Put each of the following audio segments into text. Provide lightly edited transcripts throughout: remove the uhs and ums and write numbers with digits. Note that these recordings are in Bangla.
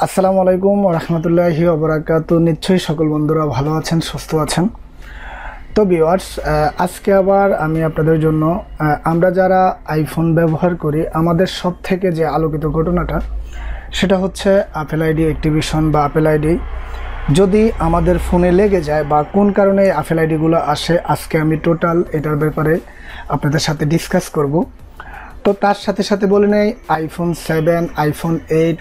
আসসালামু আলাইকুম ওয়া রাহমাতুল্লাহি ওয়া বারাকাতুহু। নিশ্চয়ই সকল বন্ধুরা ভালো আছেন, সুস্থ আছেন। তো ভিউয়ার্স, আজকে আবার আমি আপনাদের জন্য আমরা যারা আইফোন ব্যবহার করি আমাদের সব থেকে যে আলোকিত ঘটনাটা সেটা হচ্ছে আপেল আইডি অ্যাক্টিভেশন বা আপেল আইডি যদি আমাদের ফোনে লেগে যায় বা কোন কারণে আপেল আইডিগুলো আসে, আজকে আমি টোটাল এটার ব্যাপারে আপনাদের সাথে ডিসকাস করব। তো তার সাথে সাথে বলে নেই আইফোন 7, আইফোন 8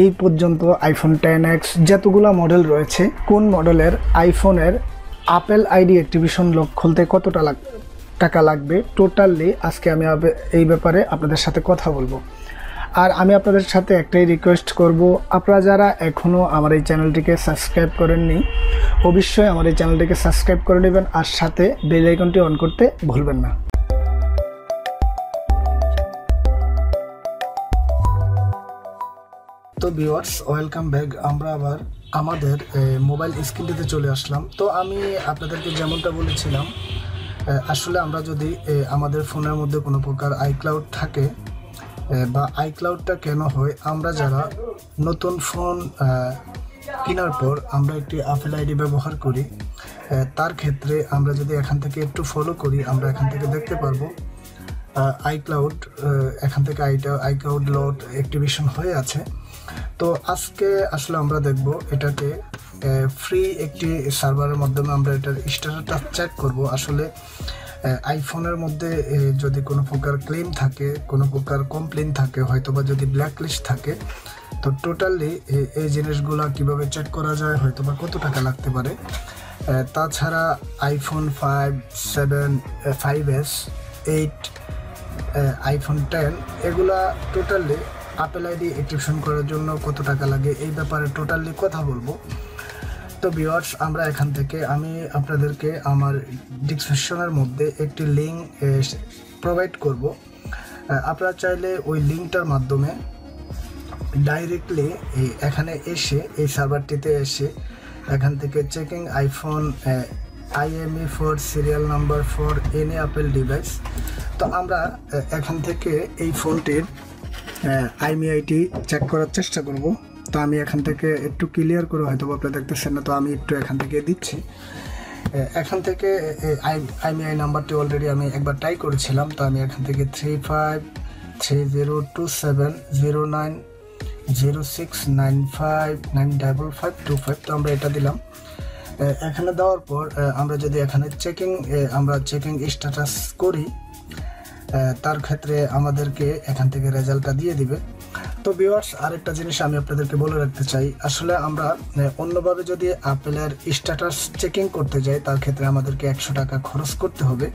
এই পর্যন্ত আইফোন 10X যতগুলো মডেল রয়েছে, কোন মডেলের আইফোনের আপেল আইডি অ্যাক্টিভেশন লক খুলতে কতটা টাকা লাগবে টোটালি আজকে আমি এই ব্যাপারে আপনাদের সাথে কথা বলবো। আর আমি আপনাদের সাথে একটাই রিকোয়েস্ট করব, আপনারা যারা এখনও আমার এই চ্যানেলটিকে সাবস্ক্রাইব করেননি অবশ্যই আমার এই চ্যানেলটিকে সাবস্ক্রাইব করে নেবেন আর সাথে বেল আইকনটি অন করতে ভুলবেন না। তো ভিউয়ার্স, ওয়েলকাম ব্যাক। আমরা আবার আমাদের মোবাইল স্ক্রিনটিতে চলে আসলাম। তো আমি আপনাদেরকে যেমনটা বলেছিলাম, আসলে আমরা যদি আমাদের ফোনের মধ্যে কোনো প্রকার আইক্লাউড থাকে বা আইক্লাউডটা কেন হয়, আমরা যারা নতুন ফোন কেনার পর আমরা একটি আপেল আইডি ব্যবহার করি, তার ক্ষেত্রে আমরা যদি এখান থেকে একটু ফলো করি আমরা এখান থেকে দেখতে পারবো আইক্লাউড, এখান থেকে আইক্লাউড লোড অ্যাক্টিভেশন হয়ে আছে। তো আজকে আসলে আমরা দেখব এটাকে ফ্রি একটি সার্ভারের মাধ্যমে আমরা এটার স্ট্যাটাসটা চেক করব। আসলে আইফোনের মধ্যে যদি কোনো প্রকার ক্লেম থাকে, কোনো প্রকার কমপ্লেন থাকে, হয়তোবা যদি ব্ল্যাক লিস্ট থাকে, তো টোটালি এই জিনিসগুলো কিভাবে চেক করা যায়, হয়তোবা কত টাকা লাগতে পারে। তাছাড়া আইফোন 5, 7, 5S, 8, আইফোন 10 এগুলা টোটালি আপেল আইডি অ্যাক্টিভেশন করার জন্য কত টাকা লাগে এই ব্যাপারে টোটালি কথা বলবো। তো ভিউয়ার্স, আমরা এখান থেকে আমি আপনাদেরকে আমার ডিসক্রিপশনের মধ্যে একটি লিঙ্ক প্রোভাইড করব। আপনারা চাইলে ওই লিঙ্কটার মাধ্যমে ডাইরেক্টলি এখানে এসে এই সার্ভারটিতে এসে এখান থেকে checking iPhone IME for serial number for any apple device, তো আমরা এখান থেকে এই ফোনটির IMEI চেক করার চেষ্টা করব। তো আমি এখান থেকে একটু ক্লিয়ার করে, হয়তো আপনারা দেখতেছেন না, তো আমি একটু এখান থেকে দিচ্ছি। এখান থেকে IMEI নাম্বারটি অলরেডি আমি একবার ট্রাই করেছিলাম। তো আমি এখান থেকে 3530270906959525, তো আমরা এটা দিলাম। এখানে দেওয়ার পর আমরা যদি এখানে চেকিং স্ট্যাটাস করি, তার ক্ষেত্রে আমাদেরকে এখান থেকে রেজাল্টটা দিয়ে দিবে। তো ভিউয়ার্স, আরেকটা জিনিস আমি আপনাদেরকে বলে রাখতে চাই, আসলে আমরা অন্যভাবে যদি আপেলের স্ট্যাটাস চেকিং করতে যাই তার ক্ষেত্রে আমাদেরকে 100 টাকা খরচ করতে হবে।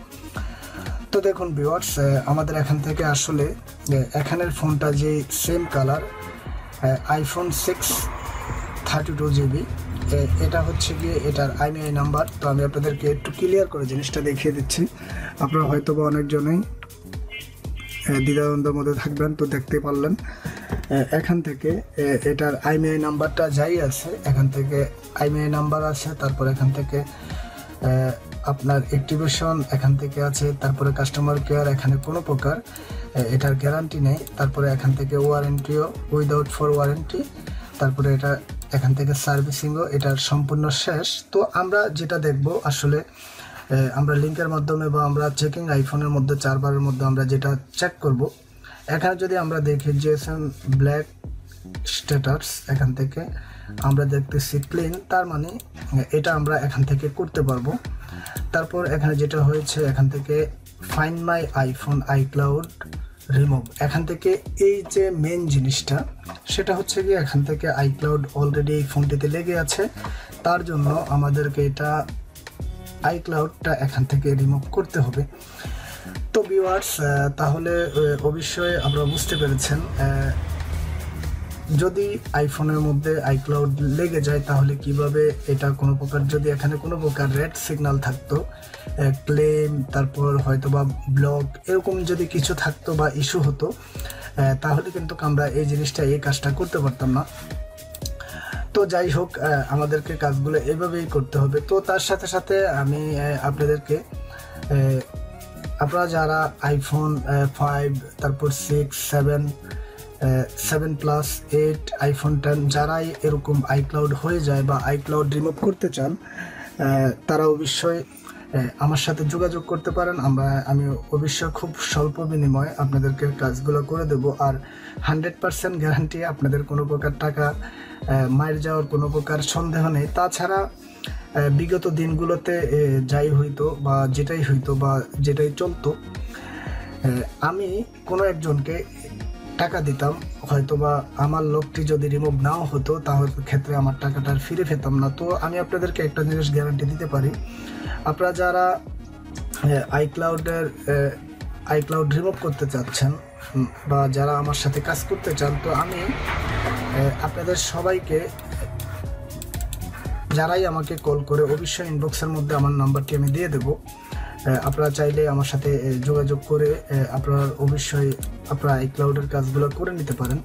তো দেখুন ভিউয়ার্স, আমাদের এখান থেকে আসলে এখানের ফোনটা যে সেম কালার আইফোন 6 32GB, এটা হচ্ছে গিয়ে এটার IMEI নাম্বার। তো আমি আপনাদেরকে একটু ক্লিয়ার করে জিনিসটা দেখিয়ে দিচ্ছি, আপনারা হয়তো বা অনেকজনেই দ্বিধাদ্বন্দ্বের মধ্যে থাকবেন। তো দেখতে পারলেন এখান থেকে এটার IMEI নাম্বারটা যাই আছে, এখান থেকে IMEI নাম্বার আছে, তারপর এখান থেকে আপনার অ্যাক্টিভেশন এখান থেকে আছে, তারপরে কাস্টমার কেয়ার, এখানে কোনো প্রকার এটার গ্যারান্টি নেই, তারপরে এখান থেকে ওয়ারেন্টিও উইদাউট ফর ওয়ারেন্টি, তারপরে এটা এখান থেকে সার্ভিসিংও এটার সম্পূর্ণ শেষ। তো আমরা যেটা দেখব আসলে আমরা লিঙ্কের মাধ্যমে বা আমরা চেকিং আইফোনের মধ্যে 4 বারের মধ্যে আমরা যেটা চেক করব, এখানে যদি আমরা দেখি GSM ব্ল্যাক স্ট্যাটাস, এখান থেকে আমরা দেখতেছি ক্লিন, তার মানে এটা আমরা এখান থেকে করতে পারবো। তারপর এখানে যেটা হয়েছে এখান থেকে find my iPhone iCloud remove, এখান থেকে এই যে মেন জিনিসটা সেটা হচ্ছে কি এখান থেকে আইক্লাউড অলরেডি এই ফোনটিতে লেগে আছে, তার জন্য আমাদেরকে এটা আইক্লাউডটা এখান থেকে রিমুভ করতে হবে। তো ভিউয়ার্স, তাহলে অবশ্যই আপনারা বুঝতে পেরেছেন, যদি আইফোনের মধ্যে আইক্লাউড লেগে যায় তাহলে কিভাবে এটা কোনো প্রকার, যদি এখানে কোনো প্রকার রেড সিগন্যাল থাকতো, ক্লেম, তারপর হয়তো বা ব্লক, এরকম যদি কিছু থাকতো বা ইস্যু হতো, তাহলে কিন্তু আমরা এই জিনিসটা, এই কাজটা করতে পারতাম না। তো যাই হোক, আমাদেরকে কাজগুলো এভাবেই করতে হবে। তো তার সাথে সাথে আমি আপনাদেরকে, আপনারা যারা আইফোন 5, তারপর 6, 7 7 প্লাস 8 আইফোন 10 যারাই এরকম আইক্লাউড হয়ে যায় বা আইক্লাউড রিমুভ করতে চান তারা অবশ্যই আমার সাথে যোগাযোগ করতে পারেন। আমি অবশ্যই খুব স্বল্প বিনিময়ে আপনাদেরকে কাজগুলো করে দেব, আর 100% গ্যারান্টি, আপনাদের কোনো প্রকার টাকা মার যাওয়ার কোনো প্রকার সন্দেহ নেই। তাছাড়া বিগত দিনগুলোতে যাই হইতো বা যেটাই চলতো, আমি কোনো একজনকে টাকা দিতাম, হয়তো বা আমার লোকটি যদি রিমুভ নাও হতো তাহলে ক্ষেত্রে আমার টাকাটা ফিরে পেতাম না। তো আমি আপনাদেরকে একটা জিনিস গ্যারান্টি দিতে পারি, আপনারা যারা আইক্লাউড রিমুভ করতে চাচ্ছেন বা যারা আমার সাথে কাজ করতে চান, তো আমি আপনাদের সবাইকে, যারাই আমাকে কল করে, অবশ্যই ইনবক্সের মধ্যে আমার নাম্বারটি আমি দিয়ে দেব। আপনারা চাইলে আমার সাথে যোগাযোগ করে আপনারা আইক্লাউডের কাজগুলো করে নিতে পারেন।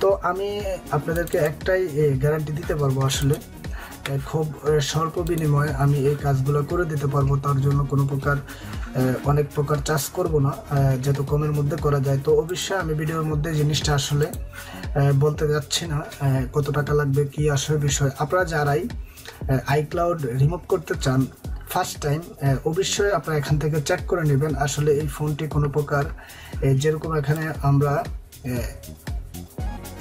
তো আমি আপনাদেরকে একটাই গ্যারান্টি দিতে পারবো, আসলে খুব স্বল্প বিনিময়ে আমি এই কাজগুলো করে দিতে পারবো। তার জন্য কোনো প্রকার অনেক প্রকার চার্জ করব না, যত কমের মধ্যে করা যায়। তো অবশ্যই আমি ভিডিওর মধ্যে জিনিসটা আসলে বলতে যাচ্ছি না কত টাকা লাগবে, কি আসলে বিষয়। আপনারা যারাই আইক্লাউড রিমুভ করতে চান ফার্স্ট টাইম, অবশ্যই আপনারা এখান থেকে চেক করে নেবেন আসলে এই ফোনটি কোনো প্রকার, যেরকম এখানে আমরা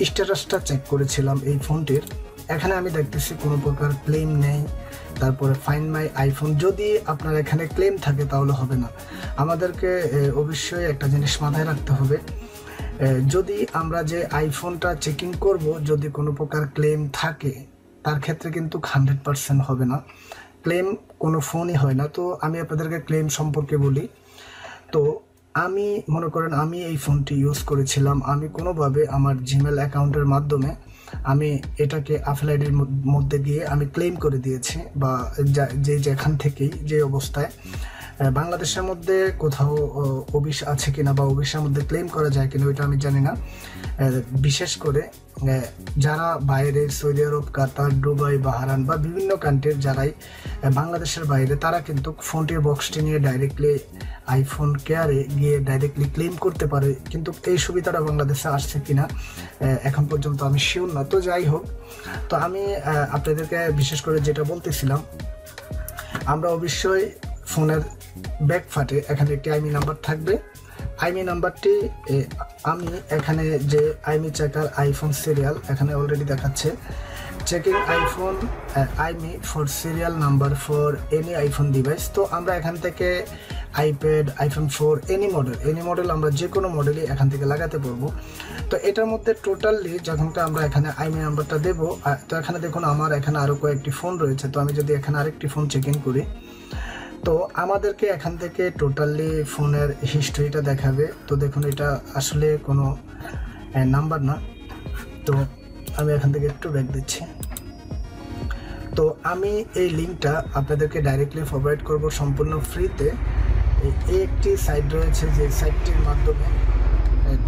স্ট্যাটাসটা চেক করেছিলাম এই ফোনটির, এখানে আমি দেখতেছি কোনো প্রকার ক্লেম নেই। তারপরে ফাইন্ড মাই আইফোন, যদি আপনার এখানে ক্লেম থাকে তাহলে হবে না। আমাদেরকে অবশ্যই একটা জিনিস মাথায় রাখতে হবে, যদি আমরা যে আইফোনটা চেকিং করব, যদি কোনো প্রকার ক্লেম থাকে তার ক্ষেত্রে কিন্তু 100% হবে না, ক্লেম কোনো ফোনই হয় না। তো আমি আপনাদেরকে ক্লেম সম্পর্কে বলি। তো আমি মনে করেন আমি এই ফোনটি ইউজ করেছিলাম, আমি কোনোভাবে আমার জিমেল অ্যাকাউন্টের মাধ্যমে আমি এটাকে আফেল আইডির মধ্যে গিয়ে আমি ক্লেম করে দিয়েছি, বা যেখান থেকেই যে অবস্থায় বাংলাদেশের মধ্যে কোথাও অফিস আছে কিনা বা অফিসের মধ্যে ক্লেম করা যায় কিনা ওইটা আমি জানি না। বিশেষ করে যারা বাইরে সৌদি আরব, কাতার, দুবাই, বাহরাইন বা বিভিন্ন কান্ট্রির যারাই বাংলাদেশের বাইরে, তারা কিন্তু ফোনটির বক্সটি নিয়ে ডাইরেক্টলি আইফোন কেয়ারে গিয়ে ডাইরেক্টলি ক্লেম করতে পারে, কিন্তু এই সুবিধাটা বাংলাদেশে আসছে কিনা এখন পর্যন্ত আমি শিওর না। তো যাই হোক, তো আমি আপনাদেরকে বিশেষ করে যেটা বলতেছিলাম, আমরা অবশ্যই ফোনের ব্যাক ফাটে এখানে একটি আইমি নাম্বার থাকবে। আইমি নাম্বারটি আমি এখানে যে আইমি চেকার আইফোন সিরিয়াল এখানে অলরেডি দেখাচ্ছে, checking iPhone Aimi for serial number for any iPhone device. তো আমরা এখান থেকে আইপ্যাড, আইফোন 4, এনি মডেল আমরা যে কোনো মডেলই এখান থেকে লাগাতে পারবো। তো এটার মধ্যে টোটালি যখনটা আমরা এখানে আইমি নাম্বারটা দেবো, তো এখানে দেখুন আমার এখানে আরও কয়েকটি ফোন রয়েছে। তো আমি যদি এখানে আরেকটি ফোন চেক ইন করি, তো আমাদেরকে এখান থেকে টোটালি ফোনের হিস্ট্রিটা দেখাবে। তো দেখুন এটা আসলে কোনো নাম্বার না। তো আমি এখান থেকে একটু ব্যাক দিচ্ছি। তো আমি এই লিঙ্কটা আপনাদেরকে ডাইরেক্টলি ফরওয়ার্ড করব সম্পূর্ণ ফ্রিতে। এই একটি সাইট রয়েছে, যে সাইটটির মাধ্যমে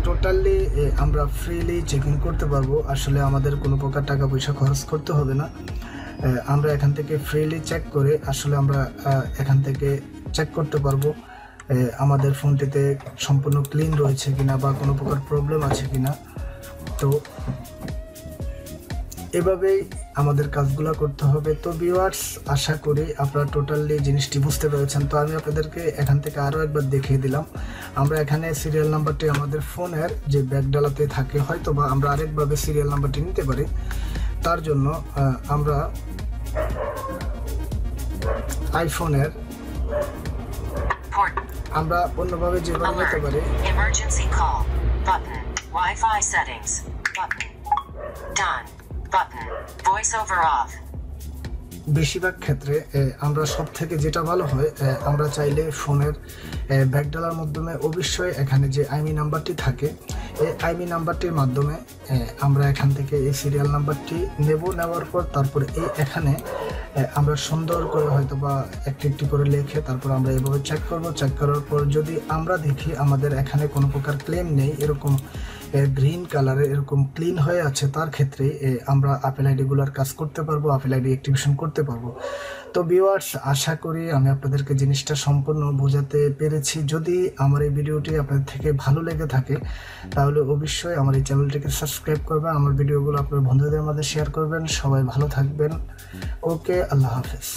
টোটালি আমরা ফ্রিলি চেকিং করতে পারবো। আসলে আমাদের কোনো প্রকার টাকা পয়সা খরচ করতে হবে না, আমরা এখান থেকে ফ্রিলি চেক করে আসলে আমরা এখান থেকে চেক করতে পারবো আমাদের ফোনটিতে সম্পূর্ণ ক্লিন রয়েছে কিনা বা কোনো প্রকার প্রবলেম আছে কিনা। তো এভাবেই আমাদের কাজগুলো করতে হবে। তো ভিউয়ার্স, আশা করি আপনারা টোটালি জিনিসটি বুঝতে পেরেছেন। তো আমি আপনাদেরকে এখান থেকে আরও একবার দেখিয়ে দিলাম। আমরা এখানে সিরিয়াল নাম্বারটি আমাদের ফোনের যে ব্যাকডালাতে থাকে, হয়তো বা আমরা আরেকভাবে সিরিয়াল নাম্বারটি নিতে পারি। তার জন্য আমরা আইফোনের আমরা অন্যভাবে যেভাবে নিতে পারি, emergency call button, Wi-Fi settings button, done button, voice over off। বেশিরভাগ ক্ষেত্রে আমরা সব থেকে যেটা ভালো হয়, আমরা চাইলে ফোনের ব্যাকডালার মাধ্যমে অবশ্যই এখানে যে আইমি নাম্বারটি থাকে, এই আইমি নাম্বারটির মাধ্যমে আমরা এখান থেকে এই সিরিয়াল নাম্বারটি নেওয়ার পর তারপরে এখানে আমরা সুন্দর করে হয়তো বা একটি করে লিখে তারপর আমরা এভাবে চেক করব। চেক করার পর যদি আমরা দেখি আমাদের এখানে কোনো প্রকার ক্লেম নেই, এরকম গ্রিন কালারে এরকম ক্লিন হয়ে আছে, তার ক্ষেত্রে আমরা আপেল আইডিগুলোর কাজ করতে পারবো, আপেল আইডি অ্যাক্টিভেশন করতে পারবো। তো ভিউয়ার্স, আশা করি আমি আপনাদেরকে জিনিসটা সম্পূর্ণ বোঝাতে পেরেছি। যদি আমার এই ভিডিওটি আপনাদের থেকে ভালো লেগে থাকে তাহলে অবশ্যই আমার এই চ্যানেলটিকে সাবস্ক্রাইব করবেন, আমার ভিডিওগুলো আপনার বন্ধুদের মধ্যে শেয়ার করবেন। সবাই ভালো থাকবেন। ওকে, আল্লাহ হাফেজ।